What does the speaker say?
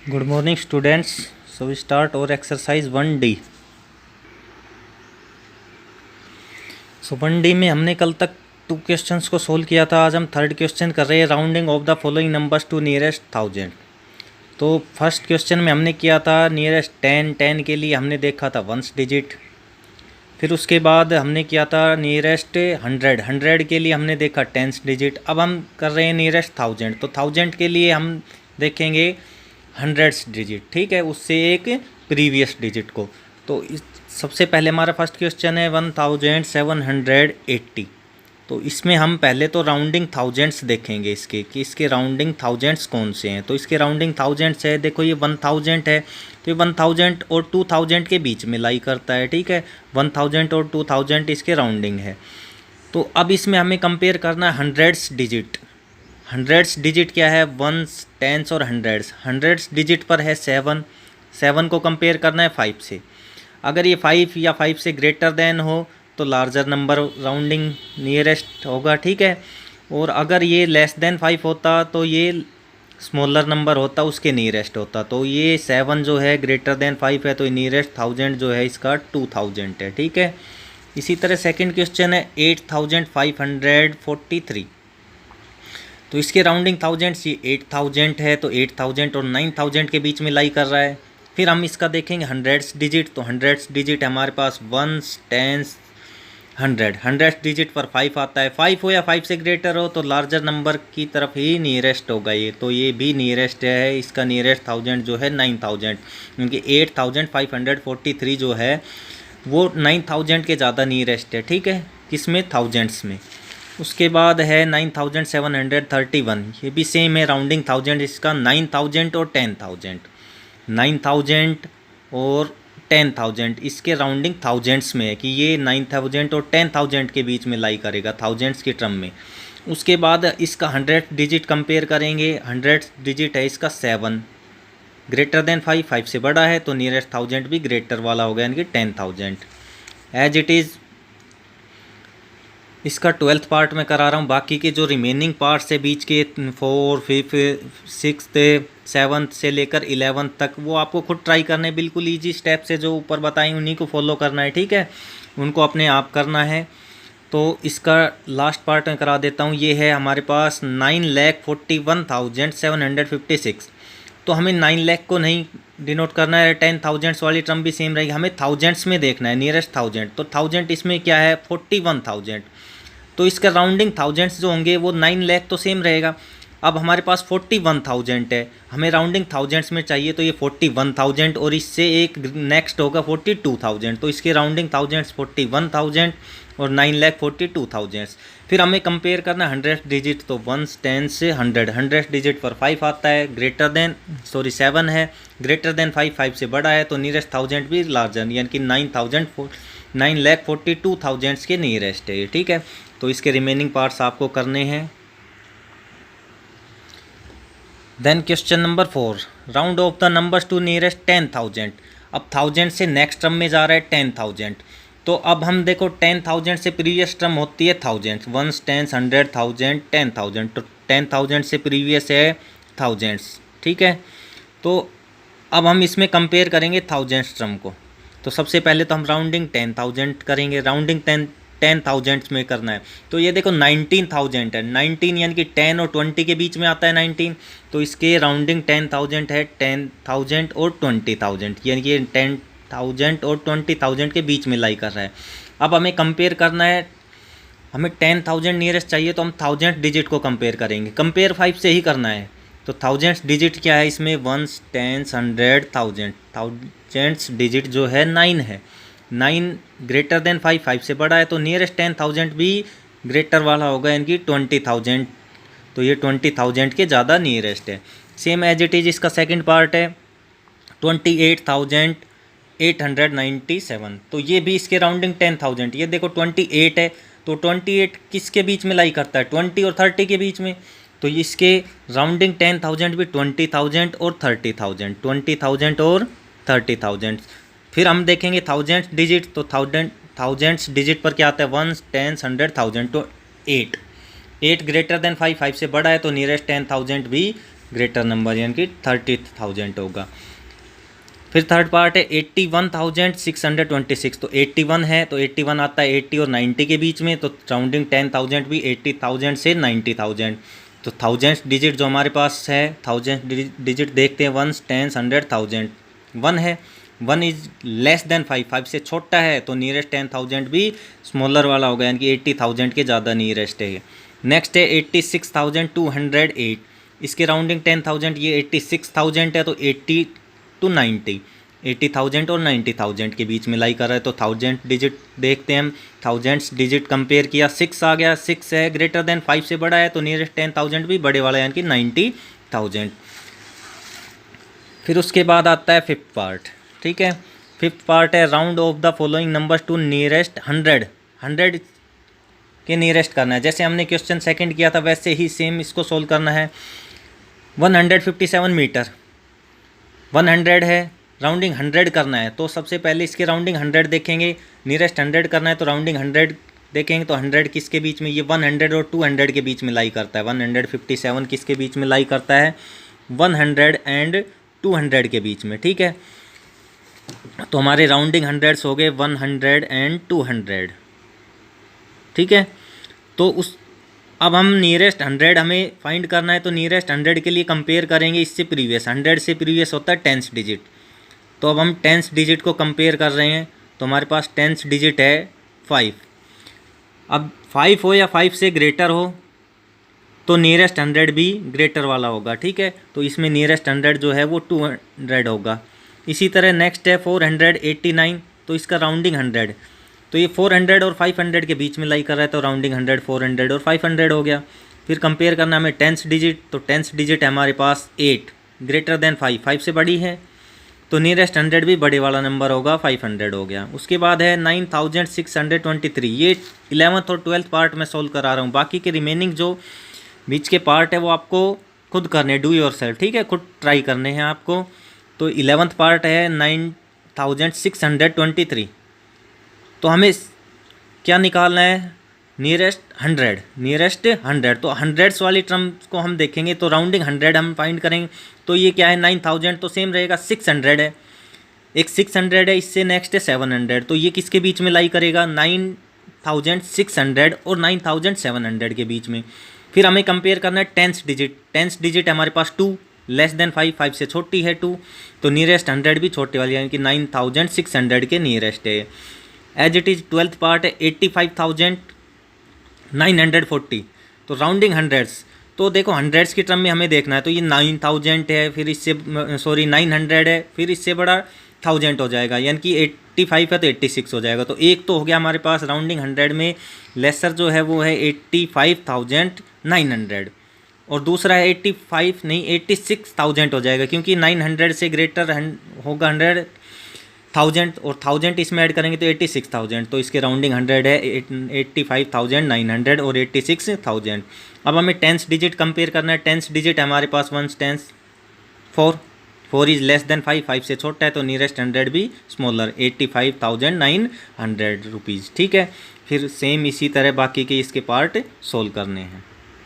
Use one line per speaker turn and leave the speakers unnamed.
Good morning students. So we start our exercise 1D। सो 1D में हमने कल तक 2 क्वेश्चंस को सोल्व किया था। आज हम थर्ड क्वेश्चन कर रहे हैं, rounding off the following numbers to nearest 1000। तो फर्स्ट क्वेश्चन में हमने किया था नियरेस्ट 10 के लिए हमने देखा था वंस डिजिट। फिर उसके बाद हमने किया था नियरेस्ट 100 के लिए हमने देखा टेंस डिजिट। अब हम कर रहे हैं नियरेस्ट 1000। तो 1000 के लिए हम देखेंगे हंड्रेड्स डिजिट, ठीक है, उससे एक प्रीवियस डिजिट को। तो इस सबसे पहले हमारा फर्स्ट क्वेश्चन है 1780। तो इसमें हम पहले तो राउंडिंग थाउजेंड्स देखेंगे इसके कि इसके राउंडिंग थाउजेंड्स कौन से हैं। तो इसके राउंडिंग थाउजेंड्स है, देखो ये 1000 है, तो ये 1000 और 2000 के बीच में लाई करता है, ठीक है। 1000 और 2000 इसके राउंडिंग है। तो अब इसमें हमें कंपेयर करना है हंड्रेड्स डिजिट। हंड्रेड्स डिजिट क्या है? वंस, टेंस और हंड्रेड्स। हंड्रेड्स डिजिट पर है 7 को कंपेयर करना है 5 से। अगर ये 5 या 5 से ग्रेटर देन हो तो लार्जर नंबर राउंडिंग नियरेस्ट होगा, ठीक है। और अगर ये लेस देन 5 होता तो ये स्मॉलर नंबर होता, उसके नियरेस्ट होता। तो ये 7 जो है ग्रेटर देन 5 है, तो नियरेस्ट 1000 जो है इसका 2000 है, ठीक है। इसी तरह सेकंड क्वेश्चन है 8543। तो इसके राउंडिंग थाउजेंड्स, ये 8000 है, तो 8000 और 9000 के बीच में लाई कर रहा है। फिर हम इसका देखेंगे हंड्रेड्स डिजिट। तो हंड्रेड्स डिजिट हमारे पास वंस, टेंस, 100। हंड्रेड्स डिजिट पर 5 आता है। 5 हो या 5 से ग्रेटर हो तो लार्जर नंबर की तरफ ही नियरेस्ट होगा ये। तो ये भी नियरेस्ट है। इसका नियरेस्ट 1000 जो है 9000, क्योंकि 8543 जो है वो 9000 के ज़्यादा नियरेस्ट है, ठीक है, किसमें? थाउजेंड्स में। उसके बाद है 9731, ये भी सेम है, राउंडिंग थाउजेंड इसका 9000 और 10000। 9000 और 10000 इसके राउंडिंग थाउजेंड्स में है कि ये 9000 और 10000 के बीच में लाई करेगा थाउजेंड्स के टर्म में। उसके बाद इसका 100 डिजिट कंपेयर करेंगे। 100 डिजिट है इसका 7, ग्रेटर देन 5, 5 से बड़ा है, तो नियरेस्ट 1000 भी ग्रेटर वाला हो गया, यानी कि 10000। एज इट इज़ इसका 12th पार्ट में करा रहा हूँ। बाकी के जो रिमेनिंग पार्ट्स है बीच के 4, 5, 6, 7 से लेकर 11 तक, वो आपको खुद ट्राई करना है। बिल्कुल ईजी स्टेप से जो ऊपर बताएं उन्हीं को फॉलो करना है, ठीक है, उनको अपने आप करना है। तो इसका लास्ट पार्ट में करा देता हूँ। ये है हमारे पास 9,41,756। तो हमें 9 लाख को नहीं डिनोट करना है, 10,000 वाली टर्म भी सेम रहेगी, हमें थाउजेंड्स में देखना है, नियरेस्ट 1000। तो 1000 इसमें क्या है? 41,000। तो इसका राउंडिंग थाउजेंड्स जो होंगे वो 9 लाख तो सेम रहेगा। अब हमारे पास 41,000 है, हमें राउंडिंग थाउजेंड्स में चाहिए, तो ये 41,000 और इससे एक नेक्स्ट होगा 42,000। तो इसके राउंडिंग थाउजेंड्स 41,000 और 9,42,000। फिर हमें कंपेयर करना है 100 डिजिट। तो वंस, टेंस से 100। 100 डिजिट पर 5 आता है, ग्रेटर देन 7 है, ग्रेटर देन 5, 5 से बड़ा है, तो नियरेस्ट 1000 भी लार्जर, यानी कि 9,42,000 के नियरेस्ट है, ठीक है। तो इसके रिमेनिंग पार्ट्स आपको करने हैं। Then question number 4, round off the numbers to nearest 10,000। अब 1000 से नेक्स्ट टर्म में जा रहा है 10,000। तो अब हम देखो 10,000 से प्रीवियस टर्म होती है थाउजेंड्स, वंस, टेंस, 100, 1000, 10,000। तो 10,000 से प्रीवियस है थाउजेंड्स, ठीक है। तो अब हम इसमें कंपेयर करेंगे थाउजेंड्स टर्म को। तो सबसे पहले तो हम राउंडिंग 10,000 करेंगे, राउंडिंग 10,000 में करना है। तो ये देखो 19,000 है, 19 यानी कि 10 और 20 के बीच में आता है 19। तो इसके राउंडिंग 10,000 है, 10,000 और 20,000, यानी कि 10,000 और 20,000 के बीच में लाई कर रहा है। अब हमें कंपेयर करना है, हमें 10,000 नियरेस्ट चाहिए, तो हम 1000 डिजिट को कंपेयर करेंगे। कंपेयर 5 से ही करना है। तो 1000 डिजिट क्या है इसमें? Once, tens, 100, 1000। 1000 डिजिट जो है 9 है, 9 ग्रेटर देन 5, 5 से बड़ा है, तो नियरेस्ट 10,000 भी ग्रेटर वाला होगा, यानी कि 20,000। तो ये 20,000 के ज़्यादा नियरेस्ट है। सेम एज इट इज़ इसका सेकंड पार्ट है 28,897। तो ये भी इसके राउंडिंग 10,000। ये देखो 28 है, तो 28 किसके बीच में लाई करता है? 20 और 30 के बीच में। तो इसके राउंडिंग 10,000 भी 20,000 और 30,000, 20,000 और 30,000। फिर हम देखेंगे थाउजेंड्स डिजिट। तो थाउजेंड्स डिजिट पर क्या आता है? Ones, tens, 100, 1000। तो 8 ग्रेटर देन 5, 5 से बड़ा है, तो नियरेस्ट 10,000 भी ग्रेटर नंबर यानी कि 30,000 होगा। फिर थर्ड पार्ट है 81,626, तो 81 है तो 81 आता है 80 और 90 के बीच में, तो राउंडिंग 10,000 भी 80,000 से 90,000। तो थाउजेंड्स डिजिट जो हमारे पास है, थाउजेंड डिजिट देखते हैं, वंस, टेंस, 100,000। 1 है, 1 इज लेस देन 5, 5 से छोटा है, तो नियरेस्ट 10,000 भी स्मॉलर वाला होगा यानी कि 80,000 के ज़्यादा नियरेस्ट है। नेक्स्ट है 86,208, इसके राउंडिंग 10,000, ये 86,000 है तो 80 to 90, 80,000 और 90,000 के बीच में लाई कर रहा है। तो थाउजेंड डिजिट देखते हैं हम, थाउजेंड्स डिजिट कंपेयर किया, 6 आ गया, 6 है ग्रेटर देन 5 से बड़ा है, तो नियरेस्ट 10,000 भी बड़े वाला यानी कि 90,000। फिर उसके बाद आता है फिफ्थ पार्ट, ठीक है। फिफ्थ पार्ट है round off the following numbers to nearest 100, 100 के नियरेस्ट करना है। जैसे हमने क्वेश्चन सेकंड किया था वैसे ही सेम इसको सोल्व करना है। 157 मीटर, 100 है, राउंडिंग 100 करना है, तो सबसे पहले इसके राउंडिंग 100 देखेंगे, नियरेस्ट 100 करना है तो राउंडिंग 100 देखेंगे, तो 100 किसके बीच में, ये 100 और 200 के बीच में लाई करता है। 157 किसके बीच में लाई करता है, 100 एंड 200 के बीच में, ठीक है। तो हमारे राउंडिंग 100 हो गए 100 एंड 200, ठीक है। तो उस अब हम नियरेस्ट 100 हमें फाइंड करना है, तो नियरेस्ट 100 के लिए कंपेयर करेंगे इससे प्रीवियस, 100 से प्रीवियस होता है 10th डिजिट। तो अब हम 10th डिजिट को कंपेयर कर रहे हैं, तो हमारे पास 10th डिजिट है 5। अब 5 हो या 5 से ग्रेटर हो तो नियरेस्ट 100 भी ग्रेटर वाला होगा, ठीक है। तो इसमें नियरेस्ट 100 जो है वो 200 होगा। इसी तरह नेक्स्ट है 489, तो इसका राउंडिंग 100, तो ये 400 और 500 के बीच में लाई कर रहा है, तो राउंडिंग 100, 400 और 500 हो गया। फिर कंपेयर करना हमें 10th डिजिट, तो 10th डिजिट है हमारे पास 8, ग्रेटर देन 5, 5 से बड़ी है, तो नियरेस्ट 100 भी बड़े वाला नंबर होगा, 500 हो गया। उसके बाद है 9623, ये 11th और 12th पार्ट में सोल्व करा रहा हूँ, बाकी के रिमेनिंग जो बीच के पार्ट है वो आपको खुद करने, डू योर सेल्फ, ठीक है, खुद ट्राई करने हैं आपको। तो 11th पार्ट है 9623, तो हमें क्या निकालना है, नियरेस्ट 100, नियरेस्ट 100, तो हंड्रेड्स वाली टर्म को हम देखेंगे, तो राउंडिंग 100 हम फाइंड करेंगे, तो ये क्या है 9000, तो सेम रहेगा 600 है, एक 600 है, इससे नेक्स्ट है 700, तो ये किसके बीच में लाई करेगा, 9600 और 9700 के बीच में। फिर हमें कंपेयर करना है 10th डिजिट, 10th डिजिट हमारे पास 2, लेस देन 5, 5 से छोटी है 2, तो नियरेस्ट 100 भी छोटे वाली यानी कि 9600 के नियरेस्ट है। As it is 12th part है 85,940, तो राउंडिंग हंड्रेड्स, तो देखो हंड्रेड्स की टर्म में हमें देखना है, तो ये 9000 है, फिर इससे 900 है, फिर इससे बड़ा 1000 हो जाएगा, यानी कि 85 है तो 86 हो जाएगा। तो एक तो हो गया हमारे पास राउंडिंग 100 में लेसर जो है वो है 85,900, और दूसरा है 86,000 हो जाएगा, क्योंकि 900 से ग्रेटर होगा 100,000 और 1000 इसमें ऐड करेंगे तो 86,000, तो इसके राउंडिंग 100 है 85,900 और 86,000। अब हमें 10th डिजिट कंपेयर करना है, 10th डिजिट हमारे पास 1 10 4, 4 इज़ लेस देन 5, 5 से छोटा है, तो नियरेस्ट 100 भी स्मॉलर 85,900 रुपीज़, ठीक है। फिर सेम इसी तरह बाकी के इसके पार्ट सोल्व करने हैं।